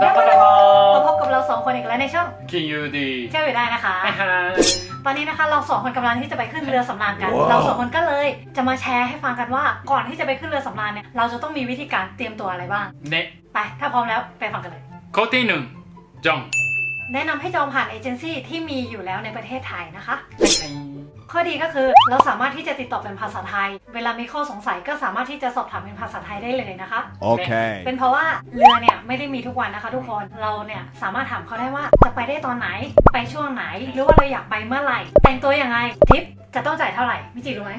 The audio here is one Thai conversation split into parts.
どうもどมาうもพบกับเราสองคนอีกแล้วในช่อง 金曜日 เที่ยวอยู่ได้นะคะ はいはい ตอนนี้นะคะเราสองคนกำลังที่จะไปขึ้นเรือสำราญกัน เราสองคนก็เลยจะมาแชร์ให้ฟังกันว่าก่อนที่จะไปขึ้นเรือสำราญเนี่ยเราจะต้องมีวิธีการเตรียมตัวอะไรบ้าง ね ไปถ้าพร้อมแล้วไปฟังกันเลย コーティヌンジョン แนะนำให้จองผ่านเอเจนซี่ที่มีอยู่แล้วในประเทศไทยนะคะ はいはい ข้อดีก็คือเราสามารถที่จะติดต่อเป็นภาษาไทย เวลามีข้อสงสัยก็สามารถที่จะสอบถามเป็นภาษาไทยได้เลยนะคะ Okay. เป็นเพราะว่าเรือเนี่ยไม่ได้มีทุกวันนะคะทุกคน เราเนี่ยสามารถถามเขาได้ว่าจะไปได้ตอนไหน ไปช่วงไหน หรือว่าเราอยากไปเมื่อไหร่ แต่งตัวยังไง ทิปจะต้องจ่ายเท่าไหร่มิจิรู้ไหม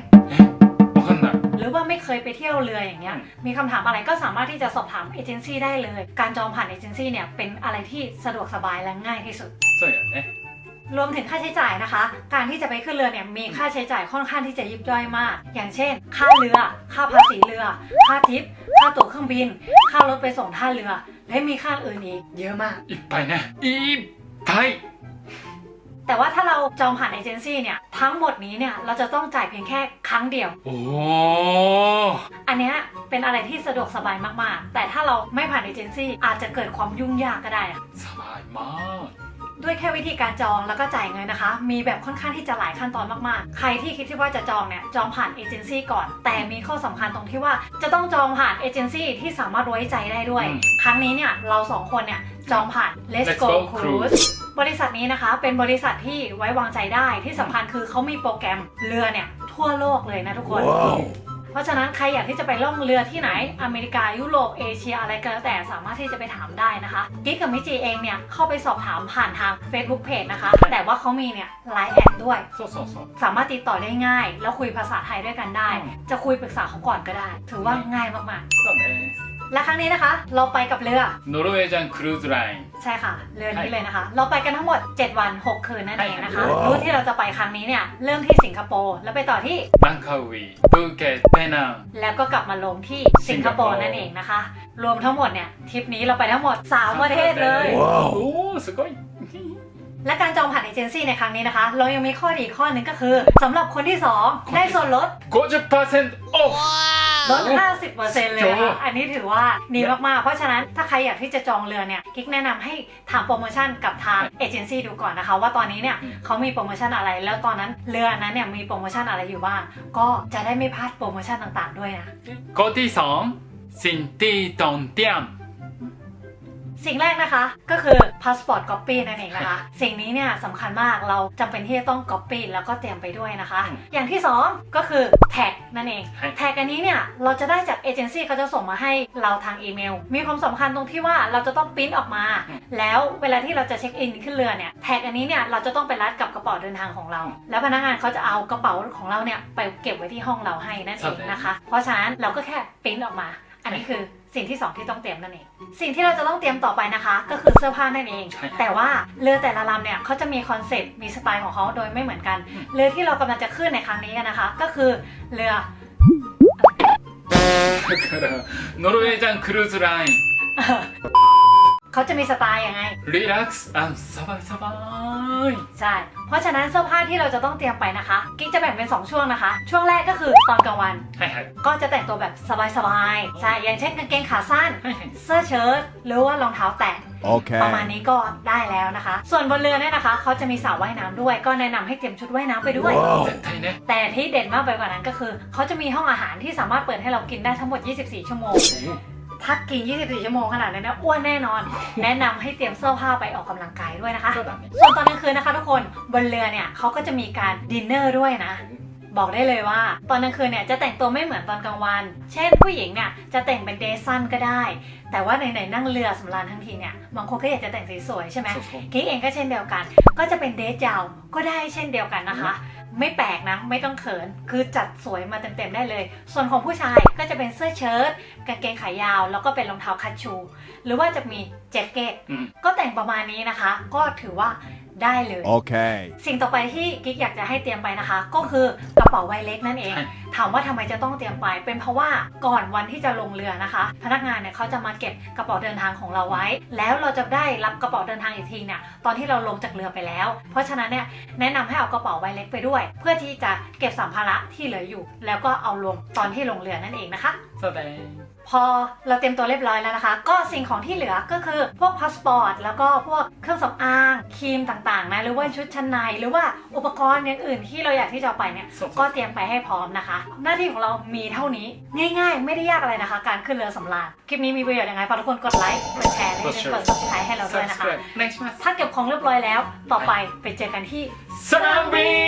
わかんない หรือว่าไม่เคยไปเที่ยวเรืออย่างเงี้ย มีคำถามอะไรก็สามารถที่จะสอบถามเอเจนซี่ได้เลย การจองผ่านเอเจนซี่เนี่ยเป็นอะไรที่สะดวกสบายและง่ายที่สุด そうやね รวมถึงค่าใช้จ่ายนะคะ การที่จะไปขึ้นเรือเนี่ยมีค่าใช้จ่ายค่อนข้างที่จะยิบย่อยมาก อย่างเช่น ค่าเรือ ค่าภาษีเรือ ค่าทิป ค่าตั๋วเครื่องบิน ค่ารถไปส่งท่าเรือ และมีค่าอื่นอีกเยอะมาก いっぱいねいっぱい แต่ว่าถ้าเราจองผ่านเอเจนซี่เนี่ยทั้งหมดนี้เนี่ยเราจะต้องจ่ายเพียงแค่ครั้งเดียว おー อันเนี้ยเป็นอะไรที่สะดวกสบายมากๆ แต่ถ้าเราไม่ผ่านเอเจนซี่อาจจะเกิดความยุ่งยากก็ได้อะ สบายมาก ด้วยแค่วิธีการจองแล้วก็จ่ายเงินนะคะ มีแบบค่อนข้างที่จะหลายขั้นตอนมากๆ ใครที่คิดที่ว่าจะจองเนี่ยจองผ่านเอเจนซี่ก่อน แต่มีข้อสำคัญตรงที่ว่าจะต้องจองผ่านเอเจนซี่ที่สามารถไว้ใจได้ด้วย ครั้งนี้เนี่ยเราสองคนเนี่ยจองผ่าน Let's Go Cruise บริษัทนี้นะคะเป็นบริษัทที่ไว้วางใจได้ที่สำคัญคือเขามีโปรแกรมเรือเนี่ยทั่วโลกเลยนะทุกคน Wow. เพราะฉะนั้นใครอยากที่จะไปล่องเรือที่ไหนอเมริกายุโรปเอเชียอะไรก็แล้วแต่สามารถที่จะไปถามได้นะคะกิ๊กกับมิจิเองเนี่ยเข้าไปสอบถามผ่านทาง Facebook Page นะคะ แต่ว่าเขามีเนี่ยไลน์แอดด้วย そうそうそう สามารถติดต่อได้ง่าย แล้วคุยภาษาไทยด้วยกันได้ จะคุยปรึกษาเขาก่อนก็ได้ ถือว่าง่ายมาก そうね ๆ และครั้งนี้นะคะ เราไปกับเรือ ノルウェージャンクルーズライン ใช่ค่ะ เรือนี้เลยนะคะ เราไปกันทั้งหมด 7 วัน 6 คืนนั่นเองนะคะ ว้าว รูทที่เราจะไปครั้งนี้เนี่ยเริ่มที่สิงคโปร์แล้วไปต่อที่ ランカウイプーケットペナン แล้วก็กลับมาลงที่สิงคโปร์นั่นเองนะคะ รวมทั้งหมดเนี่ยทริปนี้เราไปทั้งหมด 3 ประเทศเลย Wow. おーすごい และการจองผ่านเอเจนซี่ในครั้งนี้นะคะ เรายังมีข้อดีข้อหนึ่งก็คือสำหรับคนที่ 2 ได้ส่วนลด 50% オフ ลด 50% เลยนะคะ อันนี้ถือว่าดีมากๆ เพราะฉะนั้นถ้าใครอยากที่จะจองเรือเนี่ยกิ๊กแนะนำให้ถามโปรโมชั่นกับทางเอเจนซี่ดูก่อนนะคะ ว่าตอนนี้เนี่ยเขามีโปรโมชั่นอะไร แล้วตอนนั้นเรือนั้นเนี่ยมีโปรโมชั่นอะไรอยู่บ้าง ก็จะได้ไม่พลาดโปรโมชั่นต่างๆด้วยนะ コーティソンシンティトンティアン สิ่งแรกนะคะก็คือ passport copy นั่นเองนะคะ สิ่งนี้เนี่ยสำคัญมากเราจำเป็นที่จะต้อง copy แล้วก็เตรียมไปด้วยนะคะ อย่างที่ 2 ก็คือแท็กนั่นเอง แท็กอันนี้เนี่ยเราจะได้จากเอเจนซี่เขาจะส่งมาให้เราทางอีเมล มีความสำคัญตรงที่ว่าเราจะต้องปริ้นออกมา แล้วเวลาที่เราจะเช็คอินขึ้นเรือเนี่ยแท็กอันนี้เนี่ยเราจะต้องไปรัดกับกระเป๋าเดินทางของเรา แล้วพนักงานเขาจะเอากระเป๋าของเราเนี่ยไปเก็บไว้ที่ห้องเราให้นั่นเองนะคะ เพราะฉะนั้นเราก็แค่ปริ้นออกมา อันนี้คือสิ่งที่ 2 ที่ต้องเตรียมนั่นเอง สิ่งที่เราจะต้องเตรียมต่อไปนะคะ ก็คือเสื้อผ้านั่นเอง แต่ว่าเรือแต่ละลำเนี่ยเขาจะมีคอนเซ็ปต์มีสไตล์ของเขาโดยไม่เหมือนกัน เรือที่เรากำลังจะขึ้นในครั้งนี้กันนะคะ ก็คือเรือ だからノルウェージャンクルーズライン เขาจะมีสไตล์ยังไง リラックスサバイサバイ ใช่ เพราะฉะนั้นเสื้อผ้าที่เราจะต้องเตรียมไปนะคะกิ๊กจะแบ่งเป็น 2 ช่วงนะคะ ช่วงแรกก็คือตอนกลางวัน はいはい ก็จะแต่งตัวแบบสบายๆ ใช่ อย่างเช่นกางเกงขาสั้น はいはい เสื้อเชิ้ตหรือว่ารองเท้าแตะ ประมาณ Okay. นี้ก็ได้แล้วนะคะ ส่วนบนเรือเนี่ยนะคะเขาจะมีสระว่ายน้ำด้วย ก็แนะนำให้เตรียมชุดว่ายน้ำไปด้วย Wow. 絶対ね แต่ที่เด่นมากไปกว่านั้นก็คือเขาจะมีห้องอาหารที่สามารถเปิดให้เรากินได้ทั้งหมด 24 ชั่วโมง ถ้ากิน 24 ชั่วโมงขนาดนั้นนะอ้วนแน่นอน แนะนำให้เตรียมเสื้อผ้าไปออกกำลังกายด้วยนะคะ そうだね ส่วนตอนกลางคืนนะคะทุกคน บนเรือเนี่ยเขาก็จะมีการดินเนอร์ด้วยนะ บอกได้เลยว่าตอนกลางคืนเนี่ยจะแต่งตัวไม่เหมือนตอนกลางวัน เช่นผู้หญิงเนี่ยจะแต่งเป็นเดรสสั้นก็ได้ แต่ว่าไหนๆนั่งเรือสำราญทั้งทีเนี่ยบางคนก็อยากจะแต่งสวยๆใช่ไหม そうそう กิ๊กเองก็เช่นเดียวกัน ก็จะเป็นเดรสยาวก็ได้เช่นเดียวกันนะคะ ไม่แปลกนะ ไม่ต้องเขิน คือจัดสวยมาเต็มๆได้เลย ส่วนของผู้ชายก็จะเป็นเสื้อเชิ้ตกางเกงขายาว แล้วก็เป็นรองเท้าคัชชู หรือว่าจะมีแจ็คเก็ต うん ก็แต่งประมาณนี้นะคะ ก็ถือว่าได้เลย Okay. สิ่งต่อไปที่กิ๊กอยากจะให้เตรียมไปนะคะ ก็คือกระเป๋าใบเล็กนั่นเอง ใช่ ถามว่าทำไมจะต้องเตรียมไป เป็นเพราะว่าก่อนวันที่จะลงเรือนะคะ พนักงานเนี่ยเขาจะมาเก็บกระเป๋าเดินทางของเราไว้ แล้วเราจะได้รับกระเป๋าเดินทางอีกทีเนี่ยตอนที่เราลงจากเรือไปแล้ว เพราะฉะนั้นเนี่ยแนะนำให้เอากระเป๋าใบเล็กไปด้วย เพื่อที่จะเก็บสัมภาระที่เหลืออยู่ แล้วก็เอาลงตอนที่ลงเรือนั่นเองนะคะ そうだね พ พอเราเตรียมตัวเรียบร้อยแล้วนะคะ ก็สิ่งของที่เหลือก็คือพวกพาสปอร์ตแล้วก็พวกเครื่องสำอางครีมต่างๆนะหรือว่าชุดชั้นในหรือว่าอุปกรณ์อย่างอื่นที่เราอยากที่จะเอาไปเนี่ยก็เตรียมไปให้พร้อมนะคะ หน้าที่ของเรามีเท่านี้ง่ายๆ ไม่ได้ยากอะไรนะคะ การขึ้นเรือสำราญคลิปนี้มีประโยชน์ยังไงฝากทุกคนกดไลค์กดแชร์และอย่าลืมกด subscribe ให้เราด้วยนะคะ subscribe お願いします ถ้าเก็บของเรียบร้อยแล้วต่อไปไปเจอกันที่สนามบิน